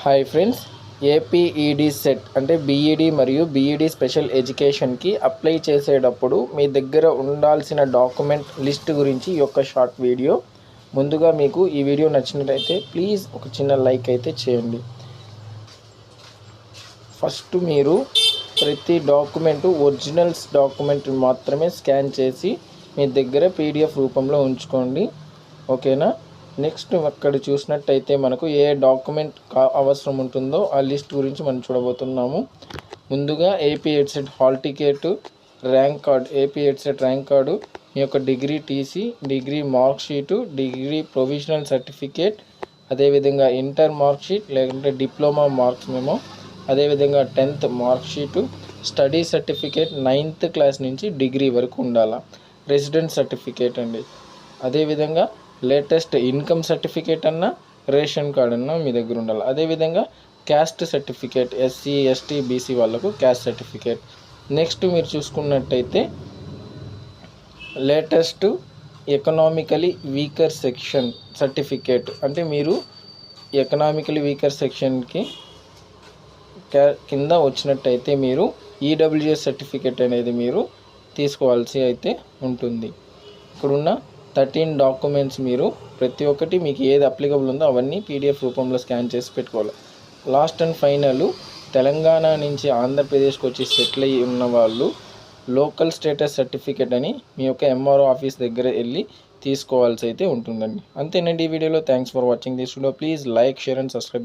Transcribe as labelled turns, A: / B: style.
A: Hi friends, ఏపీఈడి set అంటే BEd మరియు BEd special ఎడ్యుకేషన్కి అప్లై చేసేటప్పుడు మీ దగ్గర ఉండాల్సిన డాక్యుమెంట్ లిస్ట్ గురించి ఈ యొక్క షార్ట్ వీడియో. ముందుగా మీకు ఈ వీడియో నచ్చినట్లయితే ప్లీజ్ ఒక చిన్న లైక్ అయితే చేయండి. ఫస్ట్ మీరు ప్రతి డాక్యుమెంటు ఒరిజినల్స్ డాక్యుమెంట్ మాత్రమే స్కాన్ చేసి మీ దగ్గర పీడిఎఫ్ రూపంలో ఉంచుకోండి, ఓకేనా. నెక్స్ట్ అక్కడ చూసినట్టయితే మనకు ఏ డాక్యుమెంట్ అవసరం ఉంటుందో ఆ లిస్ట్ గురించి మనం చూడబోతున్నాము. ముందుగా AP EdCET hall ticket, rank card, AP EdCET rank card, మీ యొక్క degree TC, degree mark sheet, degree provisional certificate, అదేవిధంగా ఇంటర్ మార్క్ షీట్ లేకుంటే డిప్లొమా మార్క్స్ మెమో, అదేవిధంగా 10th mark sheet, study certificate 9th class నుంచి degree వరకు ఉండాలా. Resident certificate అండి. అదేవిధంగా లేటెస్ట్ ఇన్కమ్ సర్టిఫికేట్ అన్న, రేషన్ కార్డ్ అన్న మీ దగ్గర ఉండాలి. అదేవిధంగా caste certificate, SC ST BC వాళ్ళకు క్యాస్ట్ సర్టిఫికేట్. నెక్స్ట్ మీరు చూసుకున్నట్టయితే latest economically weaker section certificate, అంటే మీరు ఎకనామికలీ వీకర్ సెక్షన్కి కింద వచ్చినట్టయితే మీరు ఈడబ్ల్యూఎస్ సర్టిఫికేట్ అనేది మీరు తీసుకోవాల్సి అయితే ఉంటుంది. ఇక్కడున్న 13 డాక్యుమెంట్స్ మీరు ప్రతి ఒక్కటి మీకు ఏది అప్లికబుల్ ఉందో అవన్నీ పీడిఎఫ్ రూపంలో స్కాన్ చేసి పెట్టుకోవాలి. లాస్ట్ అండ్ ఫైనల్, తెలంగాణ నుంచి ఆంధ్రప్రదేశ్కి వచ్చి సెటిల్ అయ్యి ఉన్న వాళ్ళు లోకల్ స్టేటస్ సర్టిఫికేట్ అని మీ యొక్క ఎంఆర్ఓ ఆఫీస్ దగ్గర వెళ్ళి తీసుకోవాల్సి అయితే ఉంటుందండి. అంతేనండి ఈ వీడియోలో. Thanks for watching this video. Please like, share and subscribe.